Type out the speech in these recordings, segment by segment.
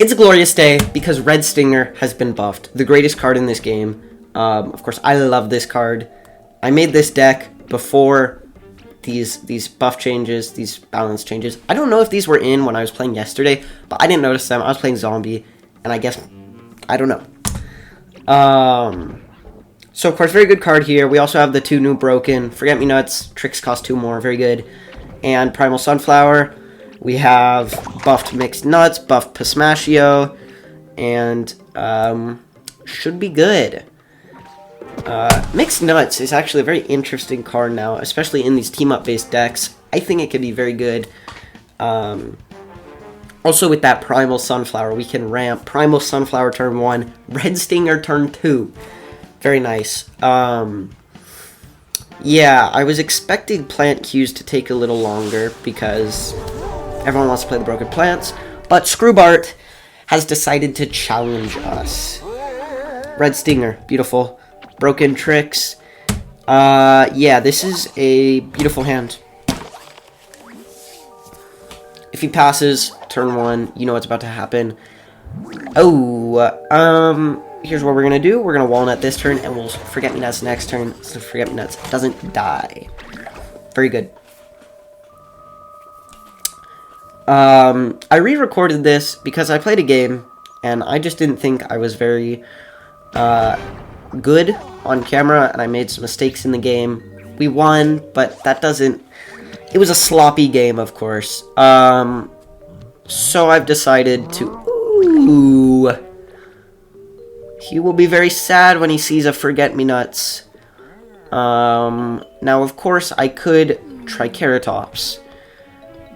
It's a glorious day because Red Stinger has been buffed. The greatest card in this game. Of course, I love this card. I made this deck before these buff changes, these balance changes. I don't know if these were in when I was playing yesterday, but I didn't notice them. I was playing Zombie, and I guess, I don't know. So, of course, very good card here. We also have the two new broken. Forget-Me-Nuts. Tricks cost 2 more. Very good. And Primal Sunflower. We have buffed Mixed Nuts, buffed Pistachio, and should be good. Mixed Nuts is actually a very interesting card now, especially in these team-up based decks. I think it could be very good. Also with that Primal Sunflower, we can ramp Primal Sunflower turn 1, Red Stinger turn 2. Very nice. Yeah, I was expecting plant queues to take a little longer because everyone wants to play the broken plants, but Screwbart has decided to challenge us. Red Stinger, beautiful. Broken Tricks. Yeah, this is a beautiful hand. If he passes turn 1, you know what's about to happen. Oh, here's what we're gonna do. We're gonna Walnut this turn, and we'll Forget-Me-Nuts next turn, so Forget-Me-Nuts doesn't die. Very good. I re-recorded this because I played a game, and I just didn't think I was very good on camera, and I made some mistakes in the game. We won, but that doesn't... It was a sloppy game, of course. So I've decided to... Ooh... He will be very sad when he sees a Forget-Me-Nuts. Now, of course, I could Triceratops,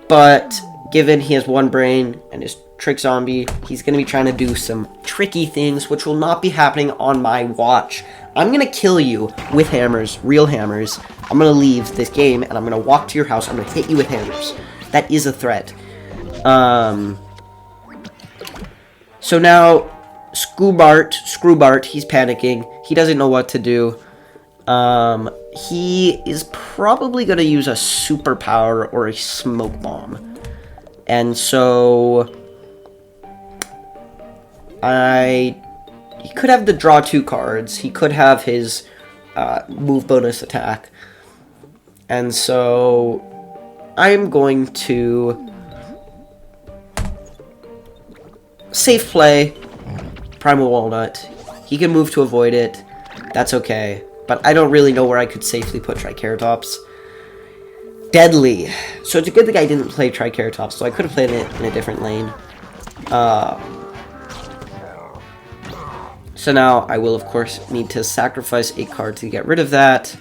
but given he has 1 brain and is Trick Zombie, he's going to be trying to do some tricky things, which will not be happening on my watch. I'm going to kill you with hammers, real hammers. I'm going to leave this game, and I'm going to walk to your house. I'm going to hit you with hammers. That is a threat. So now, Screwbart, he's panicking. He doesn't know what to do. He is probably going to use a superpower or a smoke bomb. And so he could have the draw 2 cards. He could have his move bonus attack. And so I'm going to safe play Primal Walnut. He can move to avoid it. That's okay. But I don't really know where I could safely put Triceratops. Deadly. So it's a good thing I didn't play Triceratops, so I could have played it in a different lane. So now I will, of course, need to sacrifice a card to get rid of that.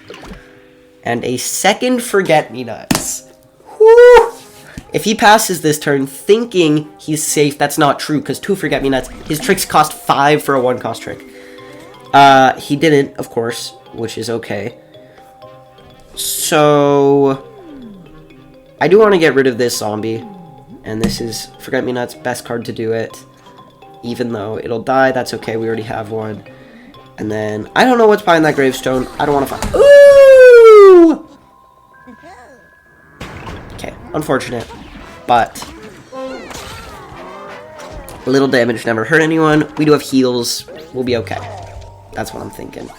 And a second Forget-Me-Nuts. Woo! If he passes this turn thinking he's safe, that's not true, because 2 Forget-Me-Nuts, his tricks cost 5 for a 1-cost trick. He didn't, of course, which is okay. So I do want to get rid of this zombie, and this is Forget-Me-Nuts' best card to do it. Even though it'll die, that's okay, we already have one. And then, I don't know what's behind that gravestone. I don't want to find... Ooh! Okay, unfortunate. But a little damage never hurt anyone. We do have heals. We'll be okay. That's what I'm thinking.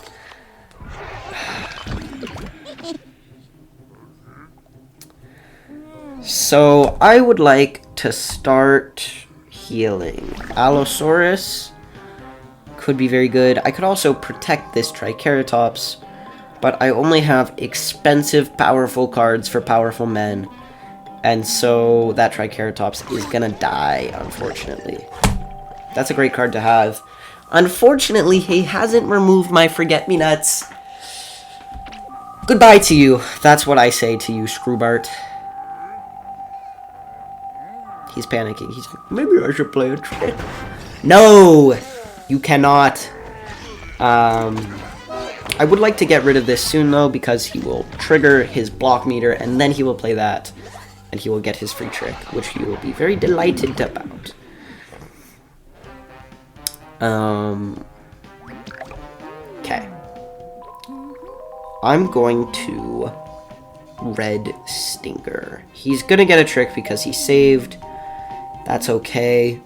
So, I would like to start healing. Allosaurus could be very good. I could also protect this Triceratops, but I only have expensive, powerful cards for powerful men. And so that Triceratops is gonna die, unfortunately. That's a great card to have. Unfortunately, he hasn't removed my Forget-Me-Nuts. Goodbye to you. That's what I say to you, Screwbart. He's panicking. He's like, maybe I should play a trick. No! You cannot. I would like to get rid of this soon, though, because he will trigger his block meter, and then he will play that. And he will get his free trick, which he will be very delighted about. Okay. I'm going to Red Stinger. He's gonna get a trick because he saved. That's okay.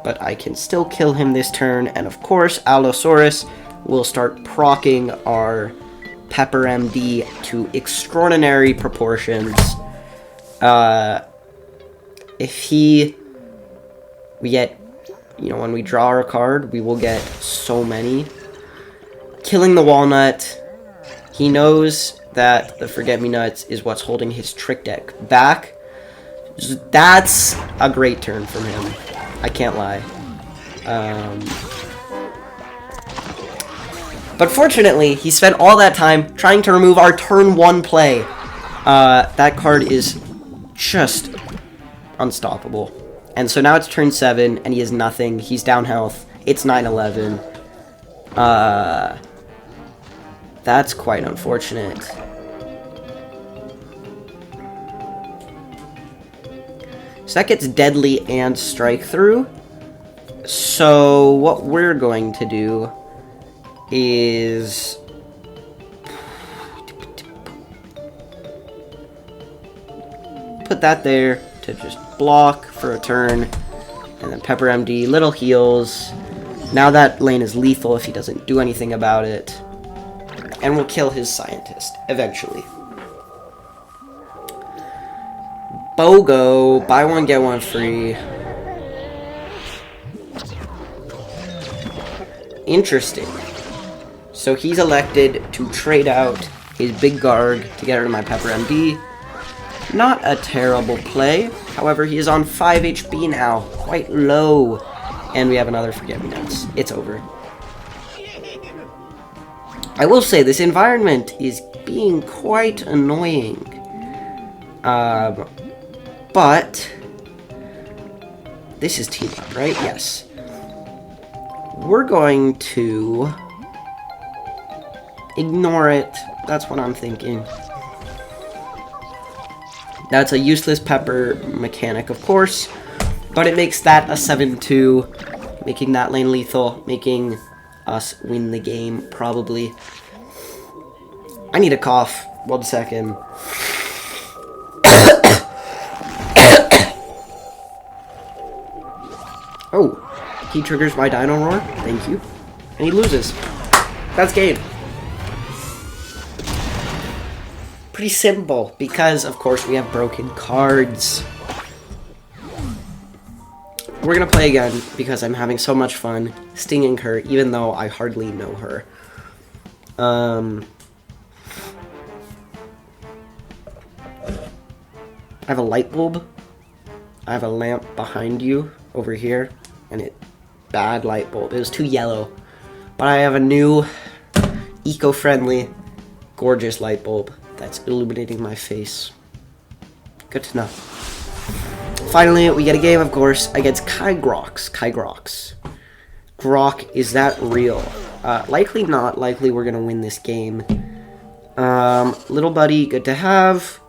but I can still kill him this turn. And of course, Allosaurus will start proccing our Pepper MD to extraordinary proportions. If we get, you know, when we draw our card, we will get so many. Killing the Walnut, he knows that the Forget-Me-Nuts is what's holding his trick deck back. That's a great turn from him. I can't lie. But fortunately, he spent all that time trying to remove our turn 1 play. That card is just unstoppable. And so now it's turn 7, and he has nothing. He's down health. It's 9-11. That's quite unfortunate. So that gets Deadly and Strike Through. So what we're going to do is put that there to just block for a turn, and then Pepper MD, little heals. Now that lane is lethal if he doesn't do anything about it, and we'll kill his Scientist eventually. BOGO, buy one get one free. Interesting. So he's elected to trade out his big Garg to get rid of my Pepper MD. Not a terrible play. However, he is on 5 HP now. Quite low. And we have another Forget-Me-Nuts. It's over. I will say, this environment is being quite annoying. But this is team up, right? Yes. We're going to ignore it. That's what I'm thinking. That's a useless Pepper mechanic, of course, but it makes that a 7-2, making that lane lethal, making us win the game, probably. I need a cough. 1 second. Oh, he triggers my Dino Roar. Thank you. And he loses. That's game. Pretty simple, because, of course, we have broken cards. We're gonna play again, because I'm having so much fun stinging her, even though I hardly know her. I have a light bulb. I have a lamp behind you, over here, and bad light bulb. It was too yellow. But I have a new, eco-friendly, gorgeous light bulb that's illuminating my face. Good to know. Finally, we get a game, of course, against Kyros. Grock, is that real? Likely not. Likely we're gonna win this game. Little buddy, good to have.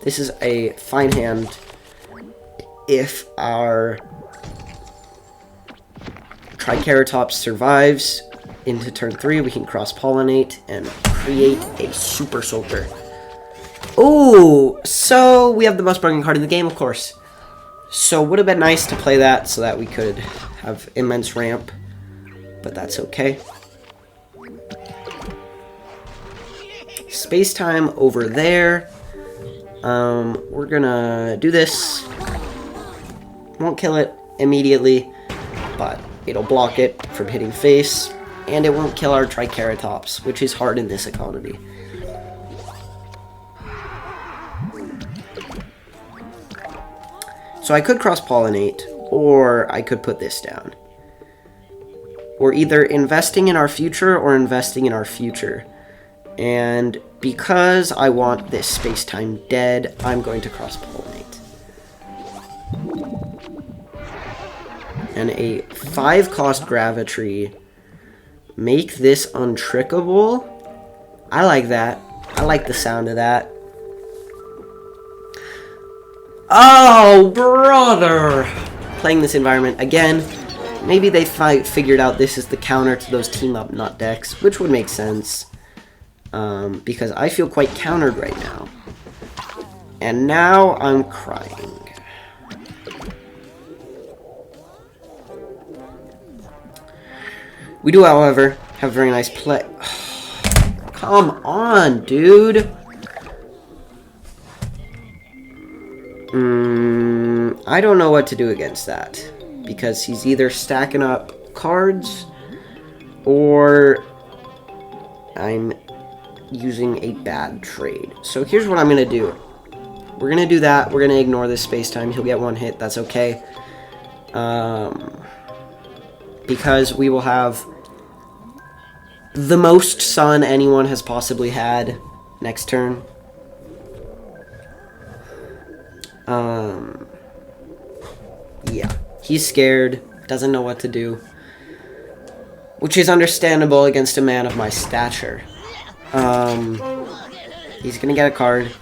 This is a fine hand. If our Triceratops survives into turn 3, we can cross-pollinate and create a Super Soldier. Ooh, so we have the most broken card in the game, of course. So would have been nice to play that so that we could have immense ramp, but that's okay. Space time over there. We're gonna do this. Won't kill it immediately, but it'll block it from hitting face, and it won't kill our Triceratops, which is hard in this economy. So I could cross-pollinate, or I could put this down. We're either investing in our future or investing in our future. And because I want this space-time dead, I'm going to cross-pollinate. And a 5-cost Gravitry. Make this untrickable. I like that. I like the sound of that. Oh, brother! Playing this environment again. Maybe they figured out this is the counter to those team-up nut decks, which would make sense. Because I feel quite countered right now. And now I'm crying. We do, however, have a very nice play. Come on, dude. I don't know what to do against that. Because he's either stacking up cards or I'm using a bad trade. So here's what I'm going to do. We're going to do that. We're going to ignore this space-time. He'll get one hit. That's okay. Because we will have the most sun anyone has possibly had next turn. Yeah. He's scared. Doesn't know what to do. Which is understandable against a man of my stature. He's gonna get a card.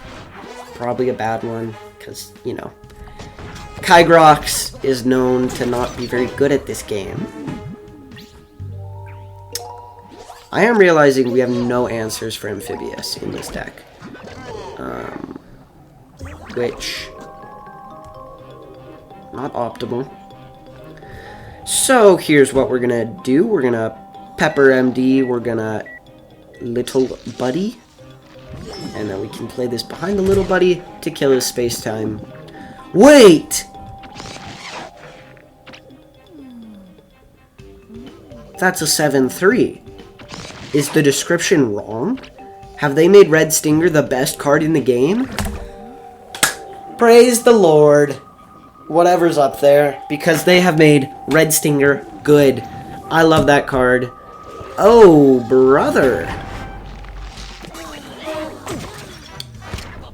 Probably a bad one. Because, you know, Kyros is known to not be very good at this game. I am realizing we have no answers for Amphibious in this deck. Which... not optimal. So, here's what we're gonna do. We're gonna Pepper MD, we're gonna Little Buddy. And then we can play this behind the Little Buddy to kill his space-time. Wait! That's a 7-3. Is the description wrong? Have they made Red Stinger the best card in the game? Praise the Lord. Whatever's up there, because they have made Red Stinger good. I love that card. Oh, brother.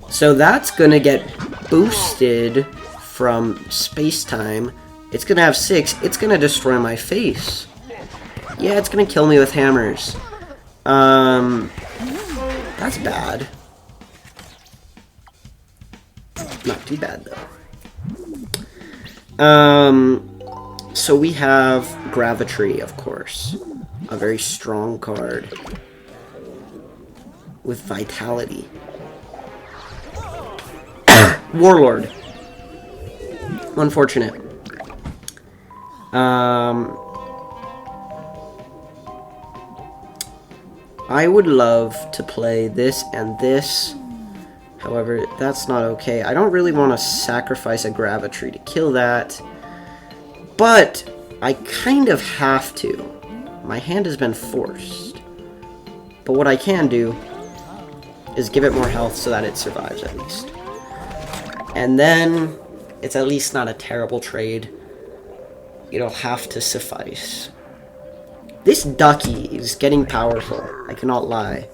So that's gonna get boosted from space-time. It's gonna have 6. It's gonna destroy my face. Yeah, it's gonna kill me with hammers. That's bad. Not too bad, though. So we have Gravitry, of course. A very strong card. With Vitality. Warlord. Unfortunate. I would love to play this and this. However, that's not okay. I don't really want to sacrifice a Gravitry to kill that. But I kind of have to. My hand has been forced. But what I can do is give it more health so that it survives at least. And then it's at least not a terrible trade. It'll have to suffice. This Ducky is getting powerful. I cannot lie.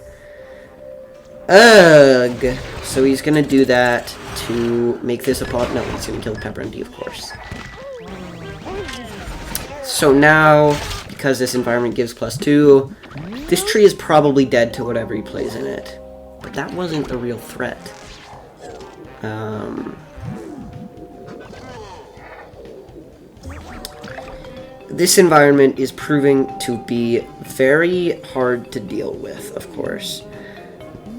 Ugh. So he's gonna do that to make this a pop. No, he's gonna kill Pepper MD, of course. So now, because this environment gives +2, this tree is probably dead to whatever he plays in it. But that wasn't the real threat. This environment is proving to be very hard to deal with, of course.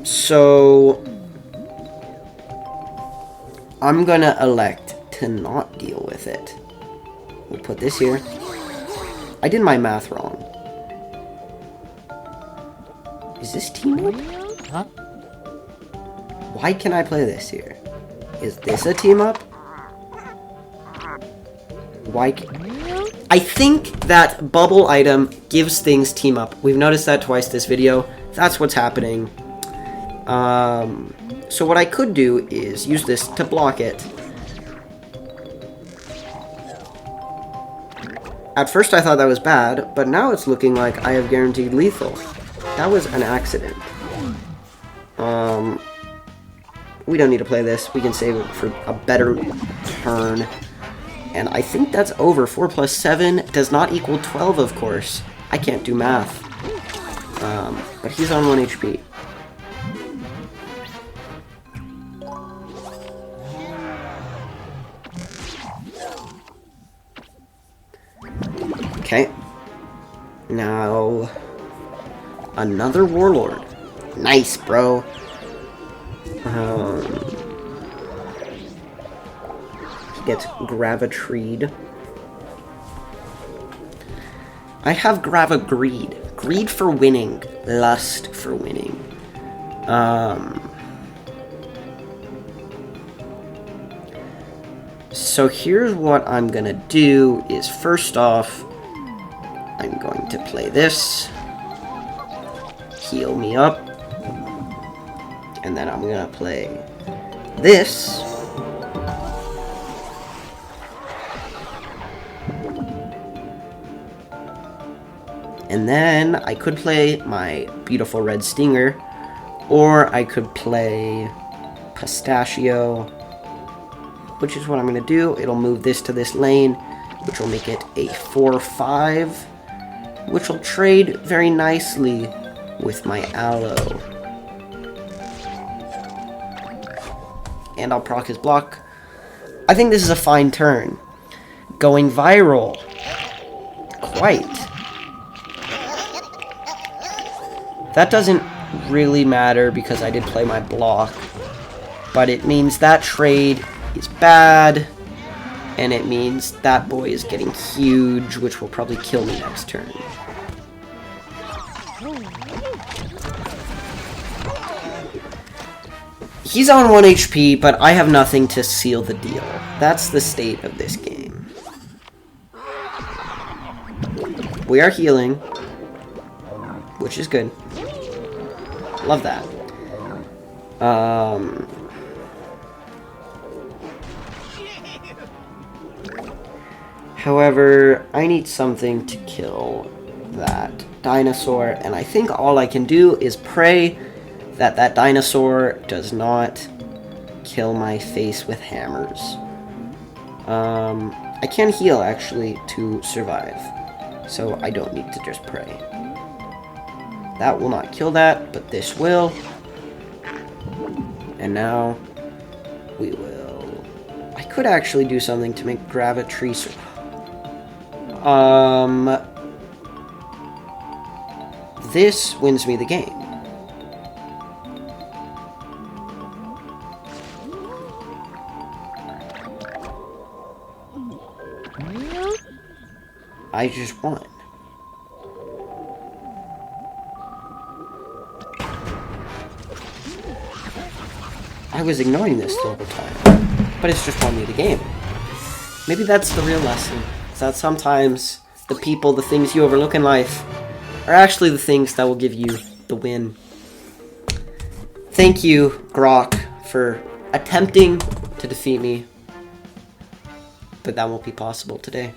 So, I'm gonna elect to not deal with it. We'll put this here. I did my math wrong. Is this team up? Huh? Why can I play this here? Is this a team up? Why I think that bubble item gives things team up. We've noticed that twice this video. That's what's happening. So what I could do is use this to block it. At first I thought that was bad, but now it's looking like I have guaranteed lethal. That was an accident. We don't need to play this. We can save it for a better turn. And I think that's over. 4 + 7 does not equal 12, of course. I can't do math. But he's on 1 HP. Okay. Now, another Warlord. Nice, bro. He gets Gravitreed. I have Grava Greed. Greed for winning. Lust for winning. So here's what I'm gonna do is, first off, I'm going to play this. Heal me up. And then I'm gonna play this. And then I could play my beautiful red stinger, or I could play pistachio, which is what I'm going to do. It'll move this to this lane, which will make it a 4-5, which will trade very nicely with my aloe. And I'll proc his block. I think this is a fine turn. Going viral. Quite. That doesn't really matter because I did play my block. But it means that trade is bad. And it means that boy is getting huge, which will probably kill me next turn. He's on 1 HP, but I have nothing to seal the deal. That's the state of this game. We are healing, which is good. Love that. However, I need something to kill that dinosaur, and I think all I can do is pray that that dinosaur does not kill my face with hammers. I can heal, actually, to survive, so I don't need to just pray. That will not kill that, but this will. And now, we will... I could actually do something to make Gravitree... This wins me the game. I just won. I was ignoring this the whole time, but it's just won me the game. Maybe that's the real lesson. Is that sometimes the people, the things you overlook in life, are actually the things that will give you the win. Thank you, Grock, for attempting to defeat me, but that won't be possible today.